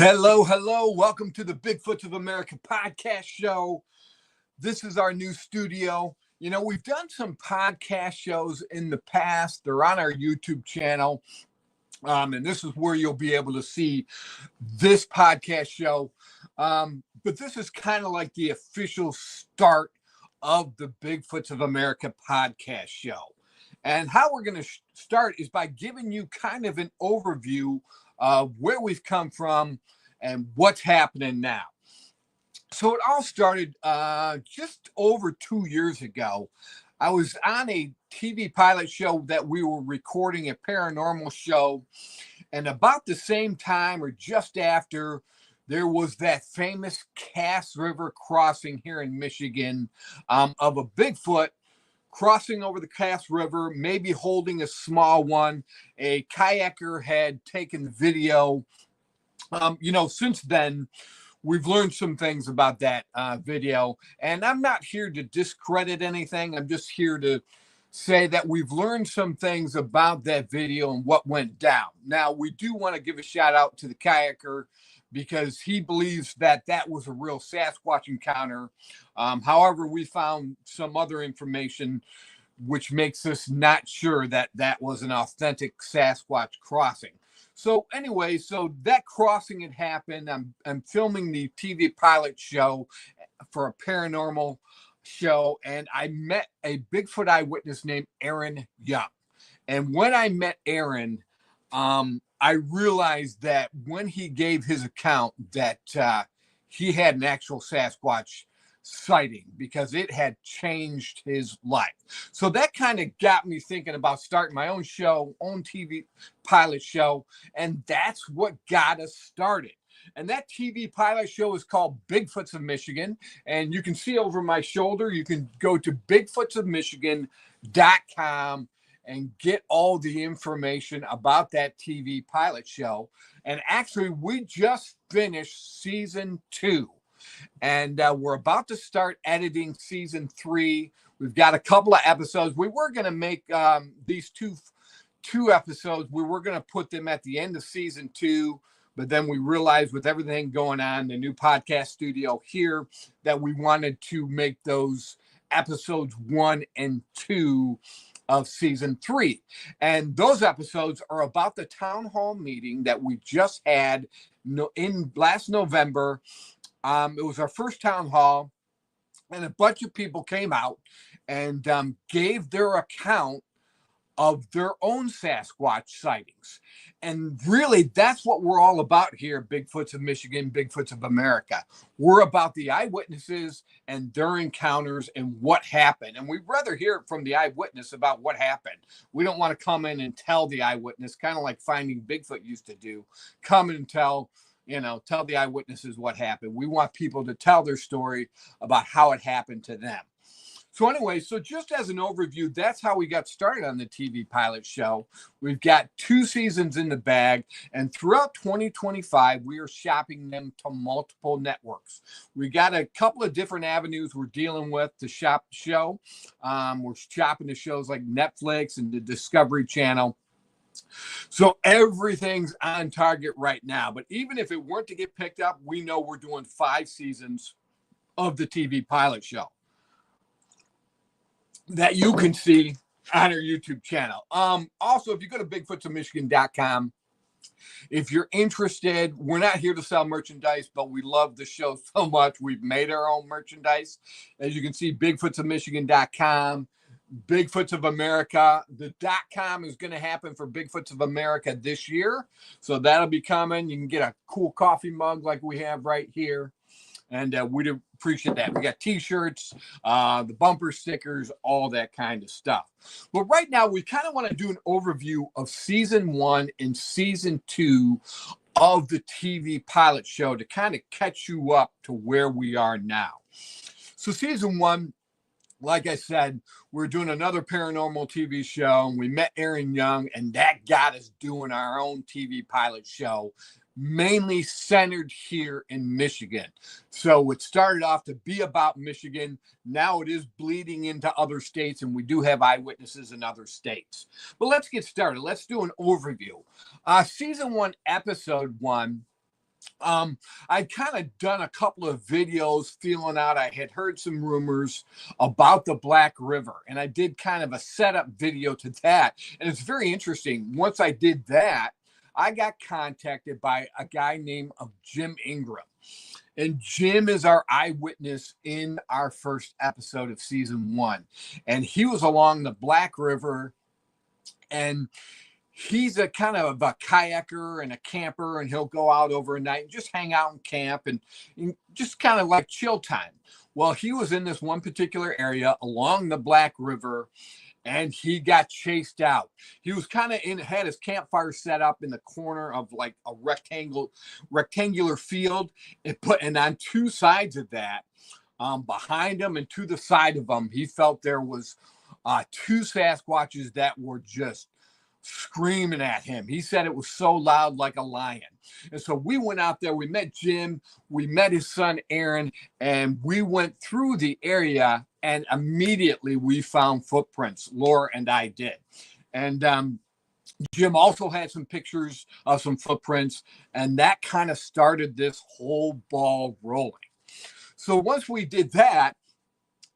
Hello, hello. Welcome to the Bigfoots of America podcast show. This is our new studio. You know, we've done some podcast shows in the past. They're on our YouTube channel. And this is where you'll be able to see this podcast show. But this is kind of like the official start of the Bigfoots of America podcast show. And how we're going to start is by giving you kind of an overview of where we've come from and what's happening now. So it all started just over 2 years ago. I was on a TV pilot show that we were recording, a paranormal show. And about the same time or just after, there was that famous Cass River crossing here in Michigan of a Bigfoot crossing over the Cass River, maybe holding a small one. A kayaker had taken video. Since then, we've learned some things about that video. And I'm not here to discredit anything. I'm just here to say that we've learned some things about that video and what went down. Now, we do want to give a shout out to the kayaker because he believes that that was a real Sasquatch encounter. However, we found some other information which makes us not sure that that was an authentic Sasquatch crossing. So anyway, so that crossing had happened. I'm filming the TV pilot show for a paranormal show, and I met a Bigfoot eyewitness named Aaron Young. And when I met Aaron, I realized that when he gave his account that he had an actual Sasquatch sighting because it had changed his life. So that kind of got me thinking about starting my own show, own TV pilot show, and that's what got us started. And that TV pilot show is called Bigfoots of Michigan, and you can see over my shoulder, you can go to bigfootsofmichigan.com and get all the information about that TV pilot show. And actually, we just finished season 2. And we're about to start editing season 3. We've got a couple of episodes. We were going to make these two episodes. We were going to put them at the end of season 2. But then we realized with everything going on, the new podcast studio here, that we wanted to make those episodes 1 and 2 of season 3. And those episodes are about the town hall meeting that we just had in last November. It was our first town hall, and a bunch of people came out and gave their account of their own Sasquatch sightings. And really, that's what we're all about here, Bigfoots of Michigan, Bigfoots of America. We're about the eyewitnesses and their encounters and what happened. And we'd rather hear it from the eyewitness about what happened. We don't want to come in and tell the eyewitness, kind of like Finding Bigfoot used to do. Come in and tell the eyewitnesses what happened. We want people to tell their story about how it happened to them. So anyway, so just as an overview, that's how we got started on the TV pilot show. We've got 2 seasons in the bag, and throughout 2025, we are shopping them to multiple networks. We got a couple of different avenues we're dealing with to shop the show. We're shopping the shows like Netflix and the Discovery Channel. So everything's on target right now. But even if it weren't to get picked up, we know we're doing 5 seasons of the TV pilot show that you can see on our YouTube channel. Also, if you go to bigfootsofmichigan.com, if you're interested, we're not here to sell merchandise, but we love the show so much. We've made our own merchandise. As you can see, bigfootsofmichigan.com, Bigfoots of America. The .com is going to happen for Bigfoots of America this year. So that'll be coming. You can get a cool coffee mug like we have right here. And we'd appreciate that. We got T-shirts, the bumper stickers, all that kind of stuff. But right now, we kind of want to do an overview of season 1 and season 2 of the TV pilot show to kind of catch you up to where we are now. So season 1, like I said, we're doing another paranormal TV show. And we met Aaron Young, and that got us doing our own TV pilot show, mainly centered here in Michigan. So it started off to be about Michigan. Now it is bleeding into other states, and we do have eyewitnesses in other states. But let's get started. Let's do an overview. Season 1, episode 1 I'd kind of done a couple of videos feeling out. I had heard some rumors about the Black River, and I did kind of a setup video to that. And it's very interesting. Once I did that, I got contacted by a guy named Jim Ingram. And Jim is our eyewitness in our first episode of season 1. And he was along the Black River, and he's a kind of a kayaker and a camper, and he'll go out overnight and just hang out and camp and just kind of like chill time. Well, he was in this one particular area along the Black River, and he got chased out. He was kind of had his campfire set up in the corner of like a rectangular field, and on two sides of that, behind him and to the side of him, he felt there was two Sasquatches that were just screaming at him. He said it was so loud, like a lion. And so we went out there, we met Jim, we met his son Aaron, and we went through the area, and immediately we found footprints. Laura and I did. And Jim also had some pictures of some footprints, and that kind of started this whole ball rolling. So once we did that,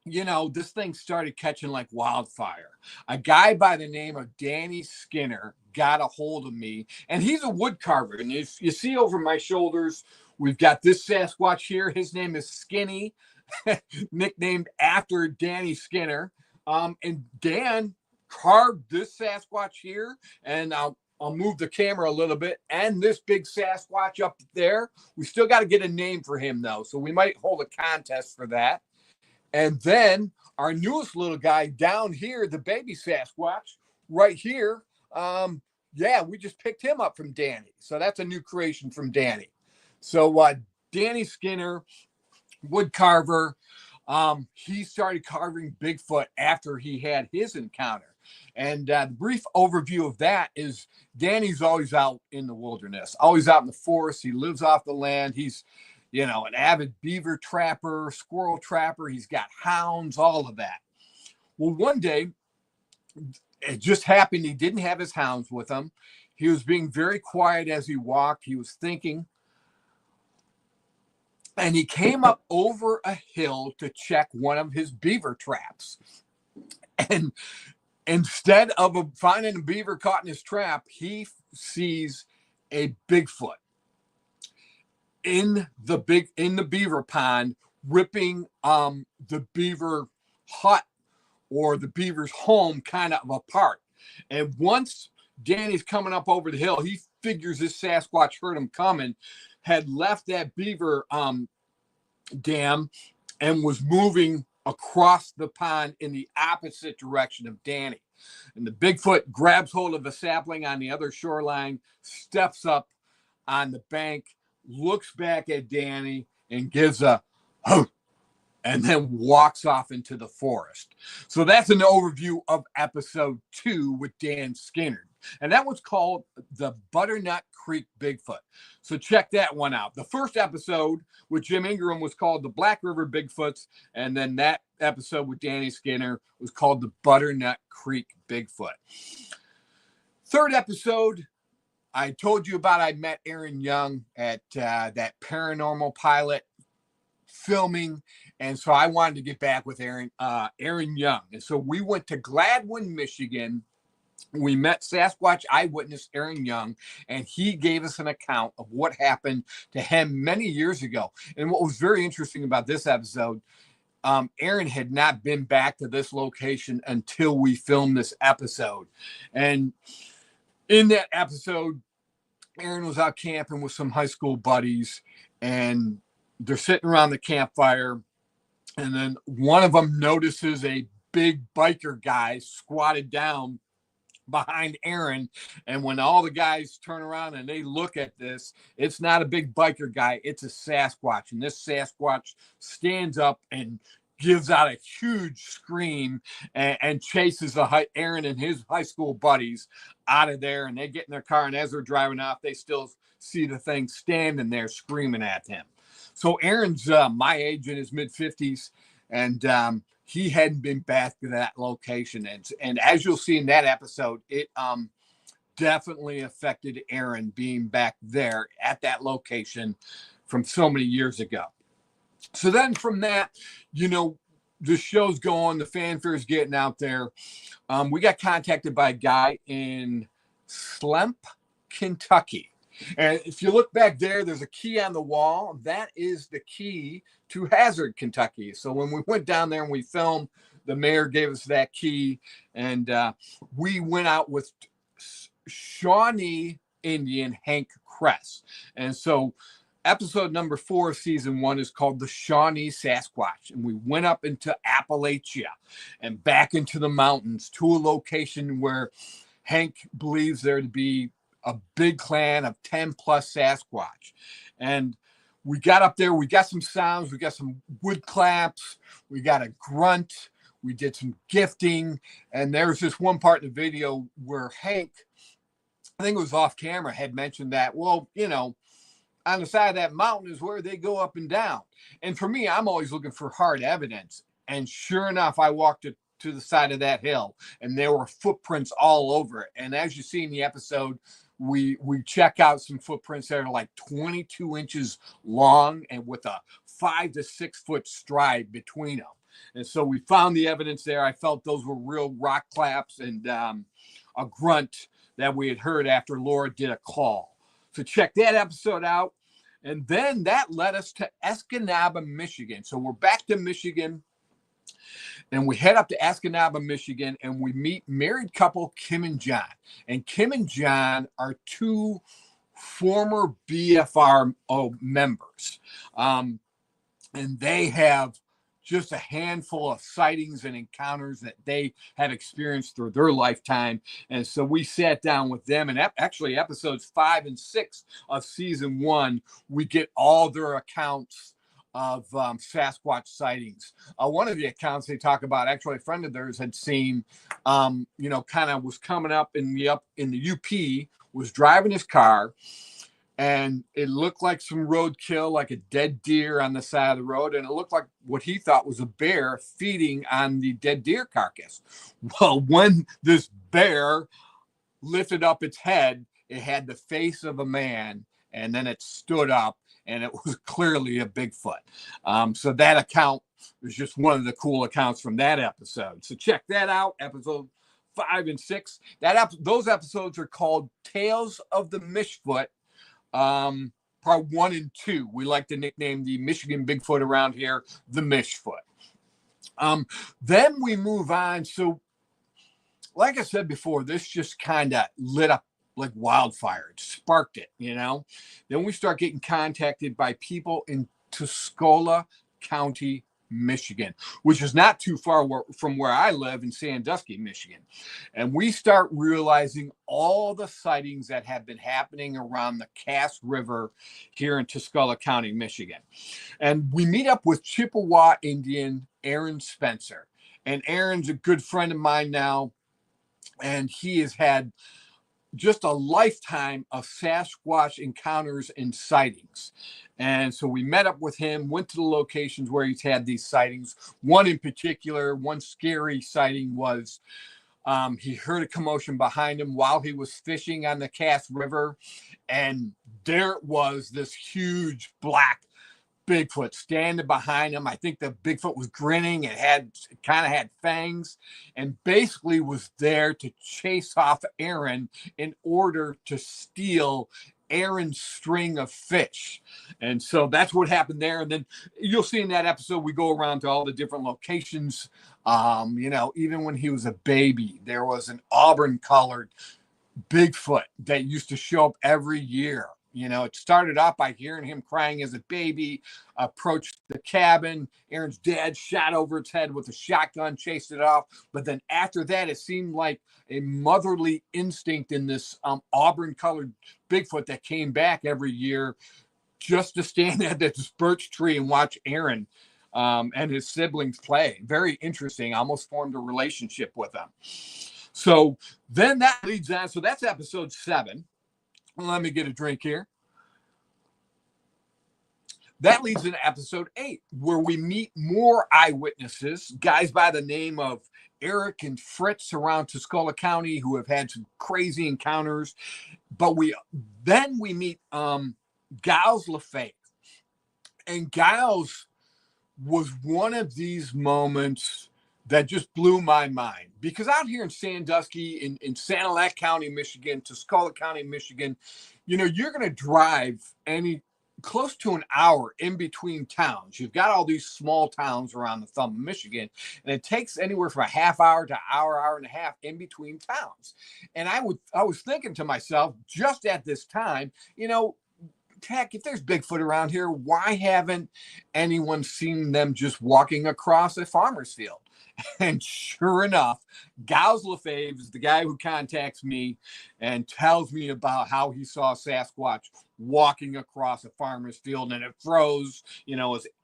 you know, this thing started catching like wildfire. A guy by the name of Danny Skinner got a hold of me, and he's a wood carver. And you see over my shoulders, we've got this Sasquatch here. His name is Skinny, nicknamed after Danny Skinner. And Dan carved this Sasquatch here, and I'll move the camera a little bit, and this big Sasquatch up there. We still got to get a name for him, though, so we might hold a contest for that. And then our newest little guy down here, the baby Sasquatch right here. We just picked him up from Danny. So that's a new creation from Danny. So Danny Skinner, wood carver, he started carving Bigfoot after he had his encounter. And the brief overview of that is Danny's always out in the wilderness, always out in the forest. He lives off the land. He's an avid beaver trapper, squirrel trapper. He's got hounds, all of that. Well, one day, it just happened he didn't have his hounds with him. He was being very quiet as he walked. He was thinking. And he came up over a hill to check one of his beaver traps. And instead of finding a beaver caught in his trap, he sees a Bigfoot in the beaver pond, ripping the beaver hut or the beaver's home kind of apart. And once Danny's coming up over the hill, he figures this Sasquatch heard him coming, had left that beaver dam, and was moving across the pond in the opposite direction of Danny. And the Bigfoot grabs hold of a sapling on the other shoreline, steps up on the bank, looks back at Danny and gives a "Huh," and then walks off into the forest. So that's an overview of episode 2 with Dan Skinner. And that was called the Butternut Creek Bigfoot. So check that one out. The first episode with Jim Ingram was called the Black River Bigfoots. And then that episode with Danny Skinner was called the Butternut Creek Bigfoot. Third episode, I told you about, I met Aaron Young at that Paranormal Pilot filming. And so I wanted to get back with Aaron Young. And so we went to Gladwin, Michigan. We met Sasquatch eyewitness Aaron Young, and he gave us an account of what happened to him many years ago. And what was very interesting about this episode, Aaron had not been back to this location until we filmed this episode. And in that episode, Aaron was out camping with some high school buddies, and they're sitting around the campfire. And then one of them notices a big biker guy squatted down behind Aaron. And when all the guys turn around and they look at this, it's not a big biker guy, it's a Sasquatch. And this Sasquatch stands up and gives out a huge scream and chases Aaron and his high school buddies out of there. And they get in their car, and as they're driving off, they still see the thing standing there screaming at him. So Aaron's my age, in his mid-50s, and he hadn't been back to that location. And as you'll see in that episode, it definitely affected Aaron being back there at that location from so many years ago. So then from that, the show's going, the fanfare's getting out there. We got contacted by a guy in Slemp, Kentucky. And if you look back there, there's a key on the wall. That is the key to Hazard, Kentucky. So when we went down there and we filmed, the mayor gave us that key. And we went out with Shawnee Indian Hank Kress. And so episode number 4 of season 1 is called the Shawnee Sasquatch. And we went up into Appalachia and back into the mountains to a location where Hank believes there to be a big clan of 10 plus Sasquatch. And we got up there, we got some sounds, we got some wood claps, we got a grunt, we did some gifting. And there's this one part in the video where Hank, I think it was off camera, had mentioned that, well, on the side of that mountain is where they go up and down. And for me, I'm always looking for hard evidence. And sure enough, I walked to the side of that hill and there were footprints all over it. And as you see in the episode, we check out some footprints that are like 22 inches long and with a 5 to 6 foot stride between them. And so we found the evidence there. I felt those were real rock claps and a grunt that we had heard after Laura did a call. So check that episode out. And then that led us to Escanaba, Michigan. So we're back to Michigan. And we head up to Escanaba, Michigan, and we meet married couple Kim and John. And Kim and John are 2 former BFR members. And they have just a handful of sightings and encounters that they have experienced through their lifetime. And so we sat down with them, and actually episodes 5 and 6 of season 1, we get all their accounts of Sasquatch sightings. One of the accounts they talk about, actually a friend of theirs had seen, kind of was coming up in the UP, was driving his car, and it looked like some roadkill, like a dead deer on the side of the road. And it looked like what he thought was a bear feeding on the dead deer carcass. Well, when this bear lifted up its head, it had the face of a man, and then it stood up, and it was clearly a Bigfoot. So that account was just one of the cool accounts from that episode. So check that out, episode 5 and 6. Those episodes are called Tales of the Mishfoot. Part 1 and 2. We like to nickname the Michigan Bigfoot around here the Mishfoot. Then we move on. So, like I said before, this just kind of lit up like wildfire. It sparked it, Then we start getting contacted by people in Tuscola County, Michigan, which is not too far from where I live in Sandusky, Michigan. And we start realizing all the sightings that have been happening around the Cass River here in Tuscola County, Michigan. And we meet up with Chippewa Indian Aaron Spencer. And Aaron's a good friend of mine now. And he has had just a lifetime of Sasquatch encounters and sightings. And so we met up with him, went to the locations where he's had these sightings. One in particular, one scary sighting was he heard a commotion behind him while he was fishing on the Cass River. And there was this huge black Bigfoot standing behind him. I think the Bigfoot was grinning. It kind of had fangs and basically was there to chase off Aaron in order to steal Aaron's string of fish. And so that's what happened there. And then you'll see in that episode, we go around to all the different locations. Even when he was a baby, there was an auburn colored Bigfoot that used to show up every year. It started off by hearing him crying as a baby, approached the cabin. Aaron's dad shot over its head with a shotgun, chased it off. But then after that, it seemed like a motherly instinct in this auburn-colored Bigfoot that came back every year just to stand at this birch tree and watch Aaron and his siblings play. Very interesting. I almost formed a relationship with them. So then that leads on. So that's episode 7. Let me get a drink here. that leads into episode 8, where we meet more eyewitnesses, guys by the name of Eric and Fritz around Tuscola County who have had some crazy encounters. But we meet Giles LaFave. And Giles was one of these moments that just blew my mind, because out here in Sandusky, in Sanilac County, Michigan, Tuscola County, Michigan, you're going to drive close to an hour in between towns. You've got all these small towns around the thumb of Michigan, and it takes anywhere from a half hour to hour and a half in between towns. And I was thinking to myself, just at this time, heck, if there's Bigfoot around here, why haven't anyone seen them just walking across a farmer's field? And sure enough, Giles LaFave is the guy who contacts me and tells me about how he saw Sasquatch walking across a farmer's field, and it froze,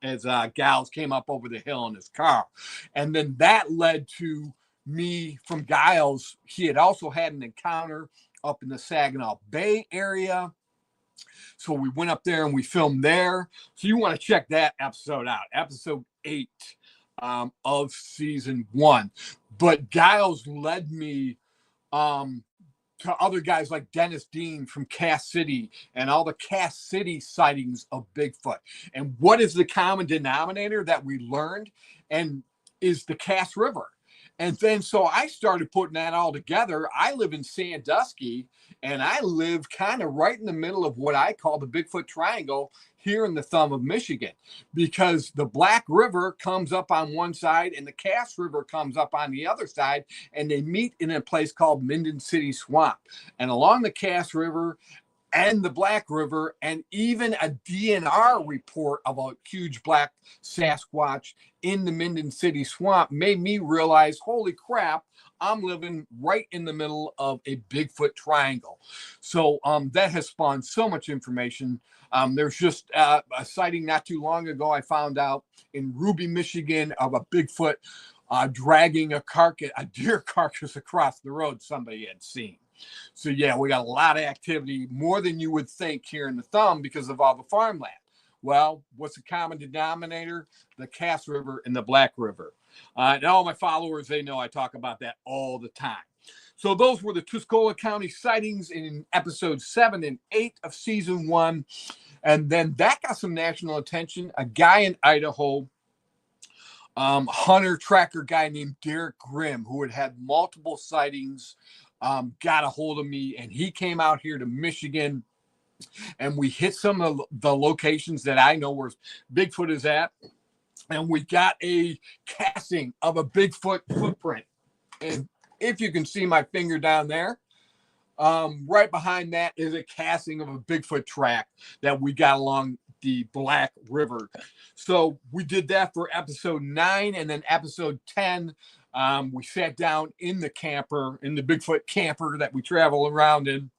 as Giles came up over the hill in his car. And then that led to me from Giles. He had also had an encounter up in the Saginaw Bay area. So we went up there and we filmed there. So you want to check that episode out, episode 8 of season 1. But Giles led me to other guys like Dennis Dean from Cass City and all the Cass City sightings of Bigfoot. And what is the common denominator that we learned? And is the Cass River. And then so I started putting that all together. I live in Sandusky, and I live kind of right in the middle of what I call the Bigfoot Triangle here in the thumb of Michigan, because the Black River comes up on one side and the Cass River comes up on the other side, and they meet in a place called Minden City Swamp. And along the Cass River and the Black River, and even a DNR report of a huge black Sasquatch in the Minden City Swamp made me realize, holy crap, I'm living right in the middle of a Bigfoot triangle. So that has spawned so much information. There's just a sighting not too long ago I found out in Ruby, Michigan, of a Bigfoot dragging a deer carcass across the road somebody had seen. So yeah, we got a lot of activity, more than you would think here in the thumb because of all the farmland. Well, what's the common denominator? The Cass River and the Black River. And all my followers, they know I talk about that all the time. So those were the Tuscola County sightings in episodes 7 and 8 of season 1. And then that got some national attention. A guy in Idaho, hunter tracker guy named Derek Grimm, who had multiple sightings, got a hold of me, and he came out here to Michigan, and we hit some of the locations that I know where Bigfoot is at, and we got a casting of a Bigfoot footprint. And if you can see my finger down there, right behind that is a casting of a Bigfoot track that we got along the Black River. So we did that for episode 9, and then episode 10, we sat down in the Bigfoot camper that we travel around in,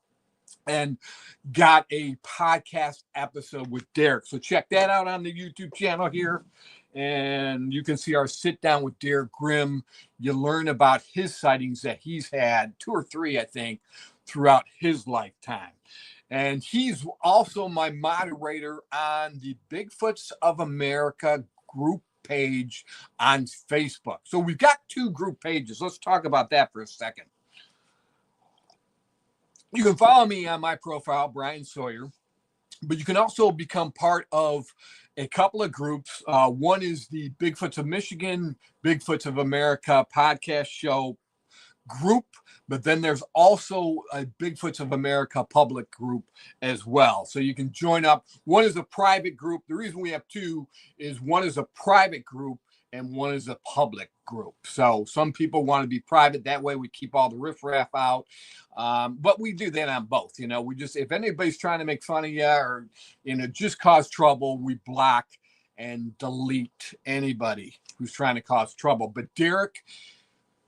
and got a podcast episode with Derek. So check that out on the YouTube channel here. And you can see our sit down with Derek Grimm. You learn about his sightings that he's had, 2 or 3, I think, throughout his lifetime. And he's also my moderator on the Bigfoots of America group page on Facebook. So we've got 2 group pages. Let's talk about that for a second. You can follow me on my profile, Bryan Sawyer, but you can also become part of a couple of groups. One is the Bigfoots of Michigan, Bigfoots of America podcast show group, but then there's also a Bigfoots of America public group as well. So you can join up. One is a private group. The reason we have 2 is one is a private group and one is a public group. So some people want to be private. That way we keep all the riffraff out. But we do that on both. We just, if anybody's trying to make fun of you or, just cause trouble, we block and delete anybody who's trying to cause trouble. But Derek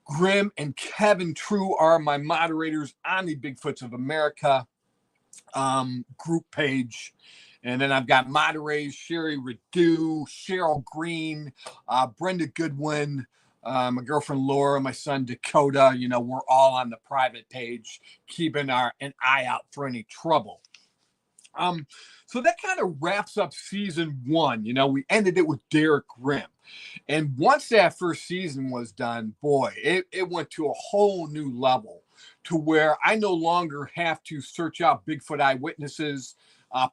Grimm and Kevin True are my moderators on the Bigfoots of America group page. And then I've got moderators Sherry Redu, Cheryl Green, Brenda Goodwin, my girlfriend Laura, my son Dakota. We're all on the private page, keeping an eye out for any trouble. So that kind of wraps up season 1. You know, we ended it with Derek Grimm. And once that first season was done, boy, it went to a whole new level to where I no longer have to search out Bigfoot eyewitnesses.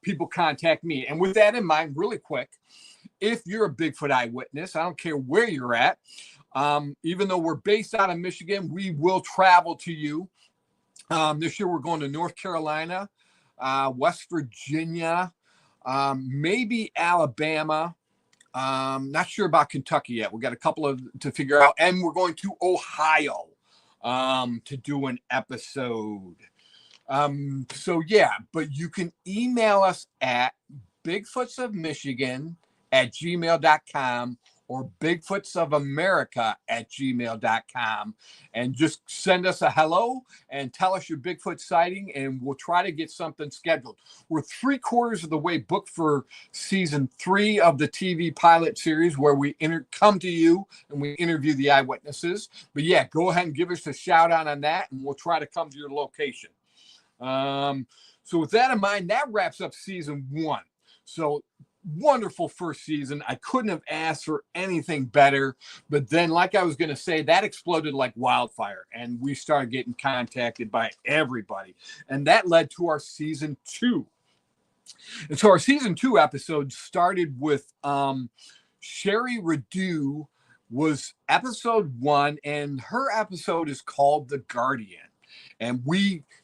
People contact me. And with that in mind, really quick, if you're a Bigfoot eyewitness, I don't care where you're at, even though we're based out of Michigan, we will travel to you. This year we're going to North Carolina, West Virginia, maybe Alabama. Not sure about Kentucky yet. We got a couple of to figure out, and we're going to Ohio to do an episode. So yeah, but you can email us at bigfootsofmichigan@gmail.com or bigfootsofamerica@gmail.com, and just send us a hello and tell us your Bigfoot sighting, and we'll try to get something scheduled. We're 3/4 of the way booked for season 3 of the TV pilot series, where we come to you and we interview the eyewitnesses. But yeah, go ahead and give us a shout out on that, and we'll try to come to your location. So with that in mind, that wraps up season 1. So wonderful first season. I couldn't have asked for anything better. But then, like I was going to say, that exploded like wildfire, and we started getting contacted by everybody. And that led to our season 2. And so our season 2 episode started with Sherry Redu was episode 1, and her episode is called The Guardian. And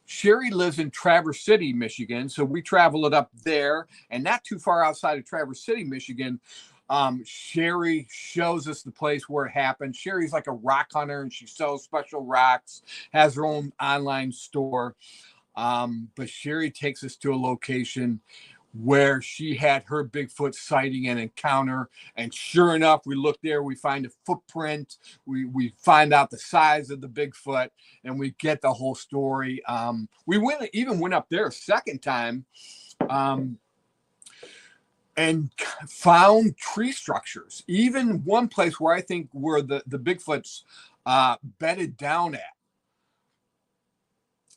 Sherry lives in Traverse City, Michigan. So we travel it up there, and not too far outside of Traverse City, Michigan. Sherry shows us the place where it happened. Sherry's like a rock hunter, and she sells special rocks, has her own online store. But Sherry takes us to a location where she had her Bigfoot sighting and encounter. And sure enough, we look there, we find a footprint, we find out the size of the Bigfoot, and we get the whole story. We even went up there a second time and found tree structures. Even one place where I think where the Bigfoot's bedded down at.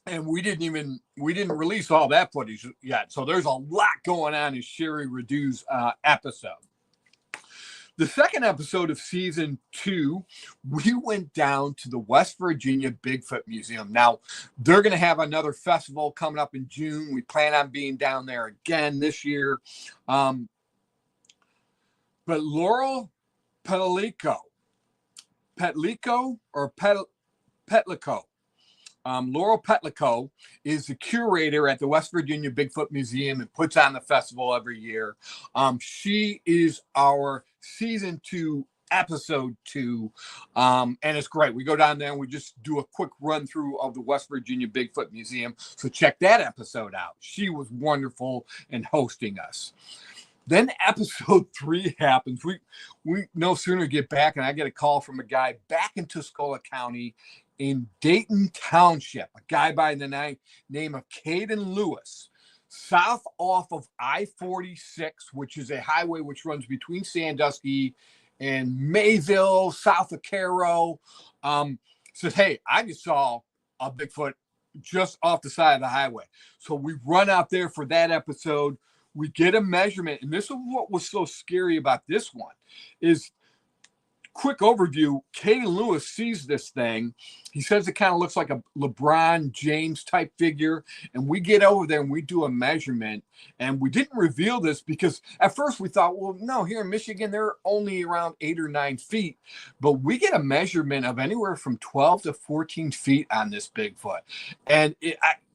And we didn't release all that footage yet. So there's a lot going on in Sherry Redu's episode. The second episode of season 2, we went down to the West Virginia Bigfoot Museum. Now, they're going to have another festival coming up in June. We plan on being down there again this year. But Laurel Petlico, Laurel Petlico is the curator at the West Virginia Bigfoot Museum and puts on the festival every year. She is our season 2, episode 2, and it's great. We go down there and we just do a quick run through of the West Virginia Bigfoot Museum. So check that episode out. She was wonderful in hosting us. Then episode 3 happens. We no sooner get back, and I get a call from a guy back in Tuscola County in Dayton Township, a guy by the name of Caden Lewis, south off of I-46, which is a highway which runs between Sandusky and Mayville, south of Cairo. Says, hey, I just saw a Bigfoot just off the side of the highway. So we run out there for that episode. We get a measurement, and this is what was so scary about this one is, quick overview, Caden Lewis sees this thing. He says it kind of looks like a LeBron James type figure. And we get over there and we do a measurement. And we didn't reveal this because at first we thought, well, no, here in Michigan, they're only around 8 or 9 feet. But we get a measurement of anywhere from 12 to 14 feet on this Bigfoot. And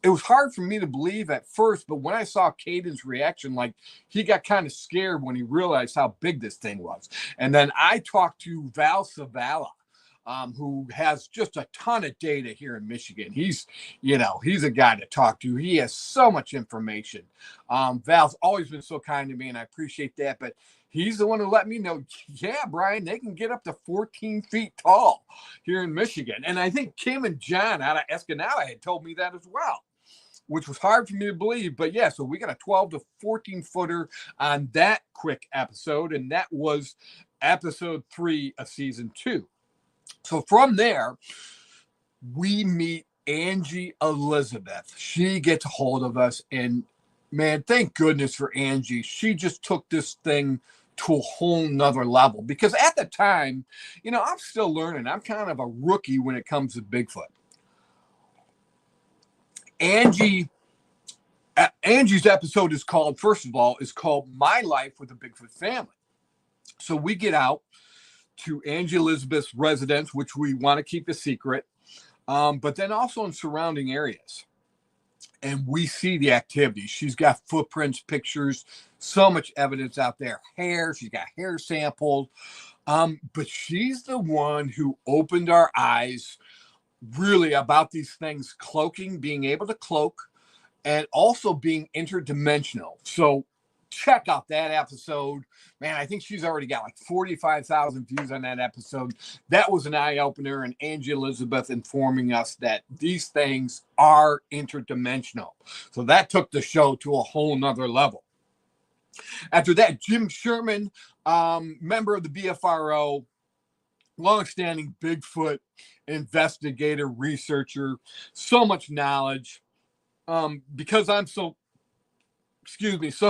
it was hard for me to believe at first, but when I saw Caden's reaction, like he got kind of scared when he realized how big this thing was. And then I talked to Val Savala, who has just a ton of data here in Michigan. He's a guy to talk to. He has so much information. Val's always been so kind to me, and I appreciate that. But he's the one who let me know, yeah, Bryan, they can get up to 14 feet tall here in Michigan. And I think Kim and John out of Escanaba had told me that as well, which was hard for me to believe. But yeah, so we got a 12 to 14 footer on that quick episode. And that was episode 3 of season 2. So from there, we meet Angie Elizabeth. She gets a hold of us, and man, thank goodness for Angie. She just took this thing to a whole nother level, because at the time, I'm still learning. I'm kind of a rookie when it comes to Bigfoot. Angie's episode is called, first of all, My Life with the Bigfoot Family. So we get out to Angie Elizabeth's residence, which we want to keep a secret, but then also in surrounding areas. And we see the activity. She's got footprints, pictures, so much evidence out there. Hair, she's got hair samples. But she's the one who opened our eyes really about these things cloaking, being able to cloak, and also being interdimensional. So check out that episode. Man, I think she's already got like 45,000 views on that episode. That was an eye-opener, and Angie Elizabeth informing us that these things are interdimensional. So that took the show to a whole nother level. After that, Jim Sherman, member of the BFRO, longstanding Bigfoot investigator, researcher, so much knowledge. Because I'm so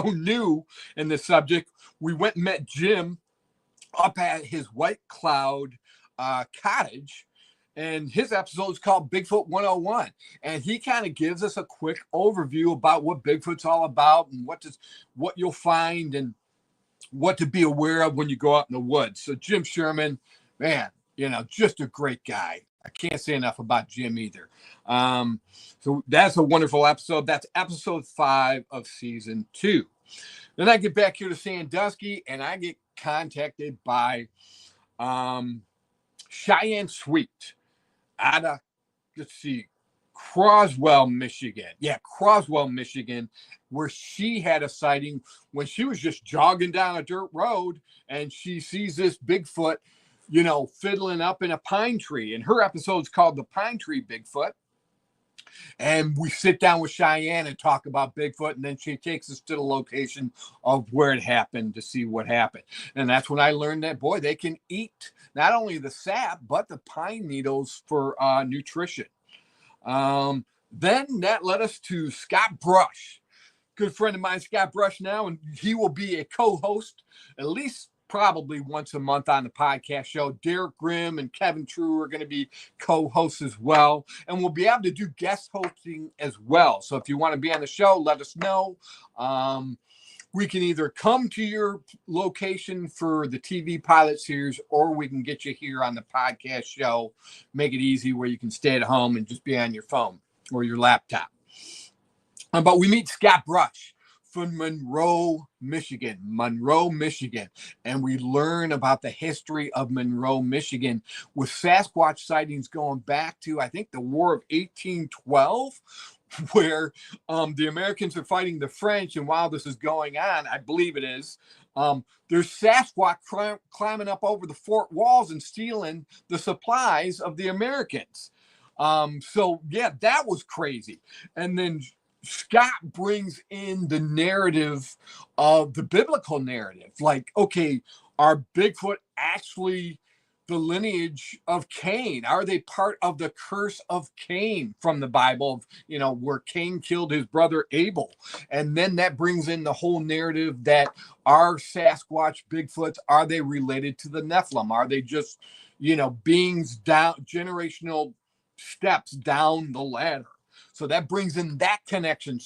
new in this subject, we went and met Jim up at his White Cloud cottage, and his episode is called Bigfoot 101. And he kind of gives us a quick overview about what Bigfoot's all about and what you'll find and what to be aware of when you go out in the woods. So Jim Sherman, man, just a great guy. I can't say enough about Jim either. So that's a wonderful episode. That's episode 5 of season 2. Then I get back here to Sandusky, and I get contacted by Cheyenne Sweet out of, Croswell, Michigan. Yeah, Croswell, Michigan, where she had a sighting when she was just jogging down a dirt road, and she sees this Bigfoot, fiddling up in a pine tree. And her episode's called The Pine Tree Bigfoot. And we sit down with Cheyenne and talk about Bigfoot, and then she takes us to the location of where it happened to see what happened. And that's when I learned that, boy, they can eat not only the sap, but the pine needles for nutrition. Then that led us to Scott Brush, good friend of mine, Scott Brush now, and he will be a co-host at least probably once a month on the podcast show. Derek Grimm and Kevin True are going to be co-hosts as well, and we'll be able to do guest hosting as well. So if you want to be on the show, let us know. We can either come to your location for the TV pilot series, or we can get you here on the podcast show, make it easy where you can stay at home and just be on your phone or your laptop. But we meet Scott Brush from Monroe, Michigan, and we learn about the history of Monroe, Michigan, with Sasquatch sightings going back to, I think, the War of 1812, where the Americans are fighting the French, and while this is going on, I believe it is, there's Sasquatch climbing up over the fort walls and stealing the supplies of the Americans. So, yeah, that was crazy. And then Scott brings in the narrative of the biblical narrative. Like, okay, are Bigfoot actually the lineage of Cain? Are they part of the curse of Cain from the Bible, where Cain killed his brother Abel? And then that brings in the whole narrative that are Sasquatch Bigfoots, are they related to the Nephilim? Are they just, beings down, generational steps down the ladder? So that brings in that connection.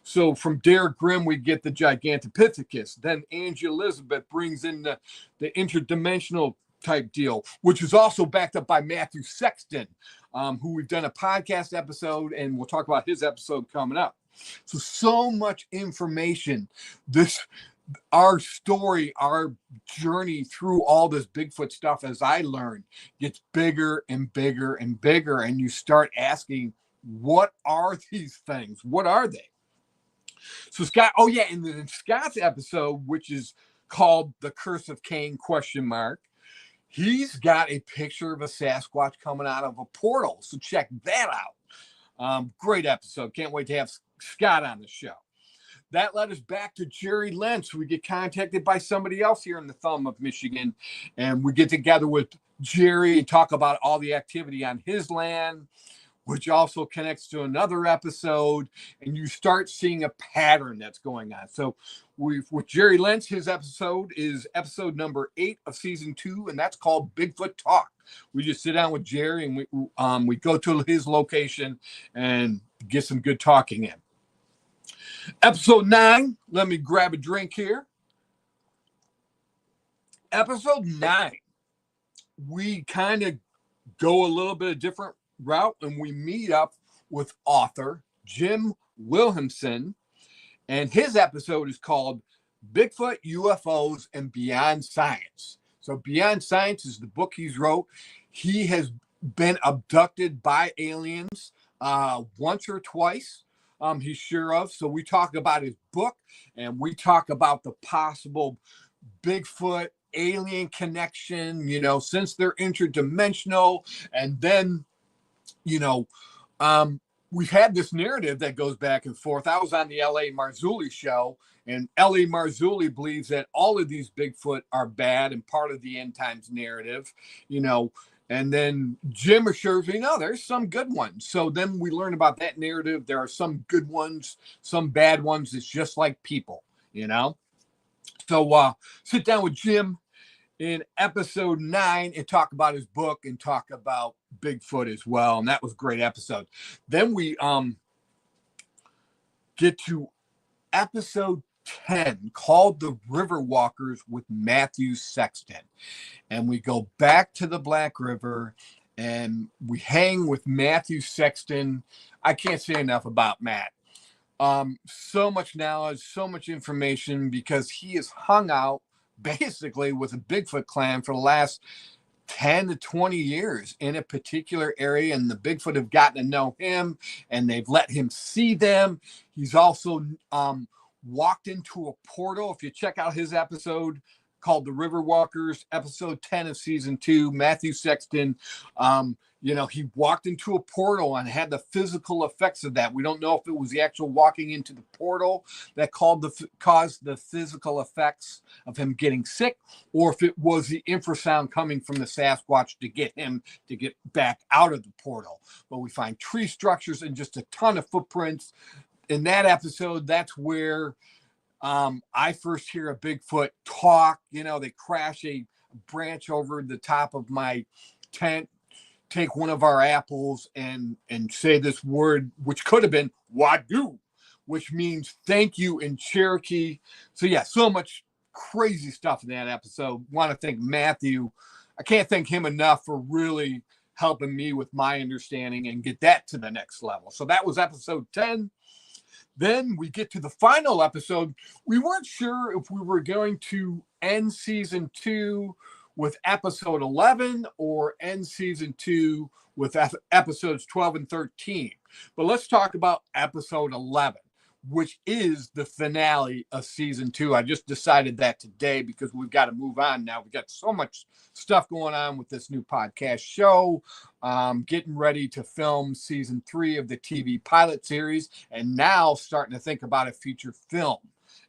So from Derek Grimm, we get the Gigantopithecus. Then Angie Elizabeth brings in the interdimensional type deal, which is also backed up by Matthew Sexton, who we've done a podcast episode, and we'll talk about his episode coming up. So much information. Our story, our journey through all this Bigfoot stuff, as I learned, gets bigger and bigger and bigger. And you start asking, what are these things? What are they? So Scott, and then in Scott's episode, which is called The Curse of Cain, ? He's got a picture of a Sasquatch coming out of a portal. So check that out. Great episode. Can't wait to have Scott on the show. That led us back to Jerry Lentz. We get contacted by somebody else here in the Thumb of Michigan, and we get together with Jerry and talk about all the activity on his land, which also connects to another episode, and you start seeing a pattern that's going on. So with Jerry Lentz, his episode is episode number 8 of season 2, and that's called Bigfoot Talk. We just sit down with Jerry and we go to his location and get some good talking in. Episode 9, let me grab a drink here. Episode 9, we kind of go a little bit of different route, and we meet up with author Jim Wilhelmsen, and his episode is called Bigfoot, UFOs, and Beyond Science. So Beyond Science is the book he's wrote. He has been abducted by aliens once or twice, he's sure of. So we talk about his book, and we talk about the possible Bigfoot alien connection, since they're interdimensional. And then, we've had this narrative that goes back and forth. I was on the L.A. Marzulli show, and L.A. Marzulli believes that all of these Bigfoot are bad and part of the end times narrative, and then Jim assures me, no, there's some good ones. So then we learn about that narrative. There are some good ones, some bad ones. It's just like people, So sit down with Jim in episode 9 and talk about his book and talk about Bigfoot as well. And that was a great episode. Then we get to episode 10 called The River Walkers with Matthew Sexton. And we go back to the Black River and we hang with Matthew Sexton. I can't say enough about Matt. So much knowledge, so much information, because he has hung out basically with a Bigfoot clan for the last 10 to 20 years in a particular area, and the Bigfoot have gotten to know him and they've let him see them. He's also walked into a portal. If you check out his episode called The River Walkers, episode 10 of season 2, Matthew Sexton, he walked into a portal and had the physical effects of that. We don't know if it was the actual walking into the portal that caused the physical effects of him getting sick, or if it was the infrasound coming from the Sasquatch to get him to get back out of the portal. But we find tree structures and just a ton of footprints. In that episode, that's where I first hear a Bigfoot talk. They crash a branch over the top of my tent, take one of our apples and say this word, which could have been Wadu, which means thank you in Cherokee. So yeah, so much crazy stuff in that episode. Want to thank Matthew. I can't thank him enough for really helping me with my understanding and get that to the next level. So that was episode 10. Then we get to the final episode. We weren't sure if we were going to end season 2 with episode 11 or end season 2 with episodes 12 and 13. But let's talk about episode 11, which is the finale of season 2. I just decided that today because we've got to move on now. We've got so much stuff going on with this new podcast show, getting ready to film season 3 of the TV pilot series, and now starting to think about a feature film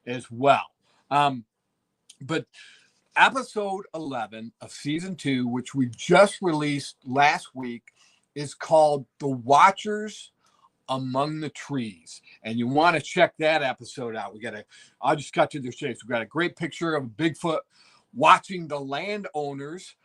as well. But episode 11 of season 2, which we just released last week, is called The Watchers Among the Trees. And you want to check that episode out. I'll just cut to the chase. We've got a great picture of Bigfoot watching the landowners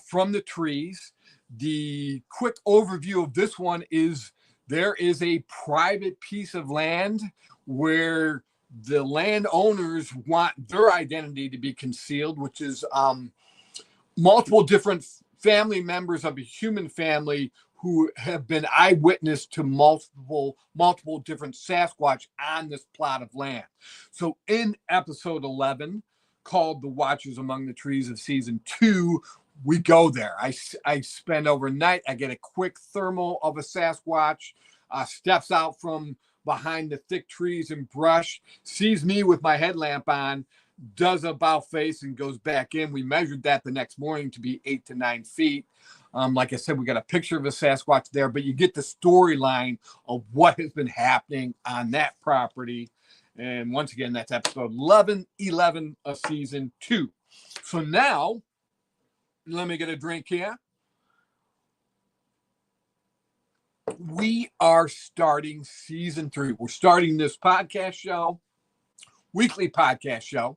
from the trees. The quick overview of this one is there is a private piece of land where the landowners want their identity to be concealed, which is multiple different family members of a human family who have been eyewitness to multiple different Sasquatch on this plot of land. So in episode 11, called The Watchers Among the Trees of season 2, we go there. I spend overnight. I get a quick thermal of a Sasquatch, steps out from behind the thick trees and brush, sees me with my headlamp on, does a about face and goes back in. We measured that the next morning to be 8 to 9 feet. Like I said, we got a picture of a Sasquatch there, but you get the storyline of what has been happening on that property. And once again, that's episode 11 of season 2. So now, let me get a drink here. we are starting season 3. We're starting this podcast show, weekly podcast show,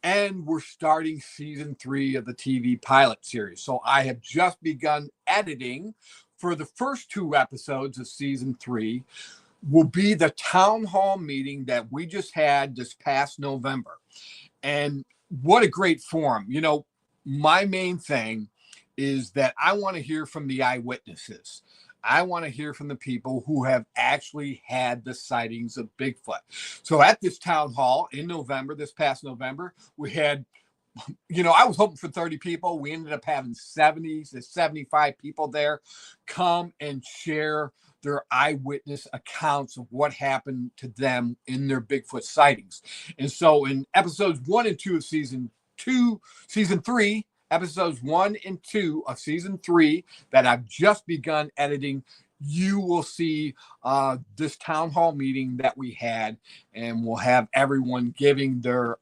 and we're starting season 3 of the TV pilot series. So I have just begun editing for the first 2 episodes of season 3. Will be the town hall meeting that we just had this past November. And what a great forum. You know, my main thing is that I want to hear from the eyewitnesses. I want to hear from the people who have actually had the sightings of Bigfoot. So at this town hall in November, this past November, we had, I was hoping for 30 people. We ended up having 70 to 75 people there come and share their eyewitness accounts of what happened to them in their Bigfoot sightings. And so in episodes 1 and 2 of season 3, episodes 1 and 2 of season 3 that I've just begun editing, you will see this town hall meeting that we had, and we'll have everyone giving their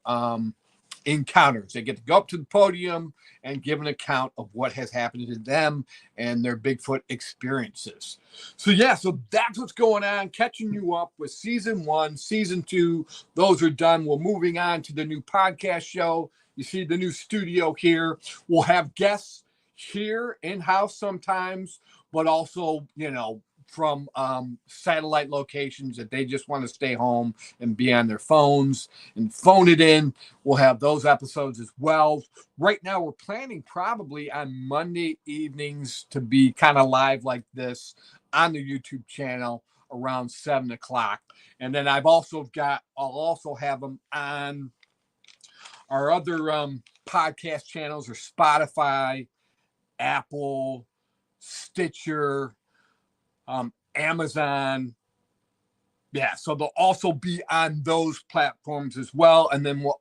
encounters. They get to go up to the podium and give an account of what has happened to them and their Bigfoot experiences. So that's what's going on. Catching you up with season 1, season 2. Those are done. We're moving on to the new podcast show. You see the new studio here. We'll have guests here in-house sometimes, but also, from satellite locations that they just want to stay home and be on their phones and phone it in. We'll have those episodes as well. Right now, we're planning probably on Monday evenings to be kind of live like this on the YouTube channel around 7 o'clock. And then I'll also have them on our other podcast channels, or Spotify, Apple, Stitcher, Amazon. Yeah, so they'll also be on those platforms as well. And then we'll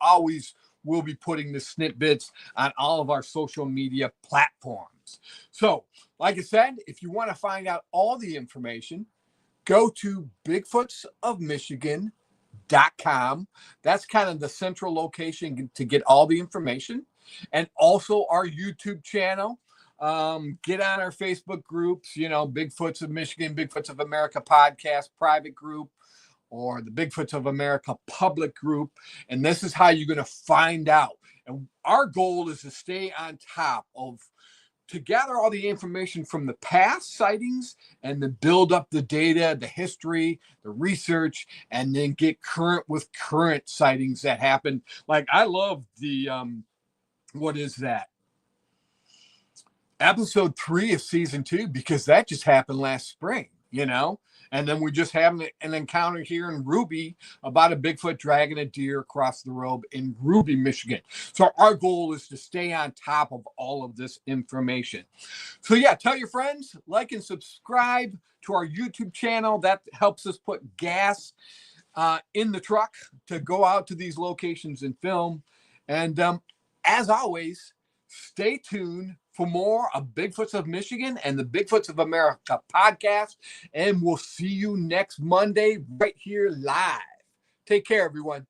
be putting the snippets on all of our social media platforms. So, like I said, if you want to find out all the information, go to bigfootsofmichigan.com. That's kind of the central location to get all the information. And also our YouTube channel. Get on our Facebook groups, Bigfoots of Michigan, Bigfoots of America podcast private group, or the Bigfoots of America public group. And this is how you're going to find out. And our goal is to stay on top to gather all the information from the past sightings and then build up the data, the history, the research, and then get current with current sightings that happen. Like, I love the, what is that? Episode 3 of season 2, because that just happened last spring, and then we just having an encounter here in Ruby about a Bigfoot dragging a deer across the road in Ruby, Michigan. So our goal is to stay on top of all of this information. So tell your friends, like and subscribe to our YouTube channel. That helps us put gas in the truck to go out to these locations and film. And as always, stay tuned for more of Bigfoots of Michigan and the Bigfoots of America podcast. And we'll see you next Monday right here live. Take care, everyone.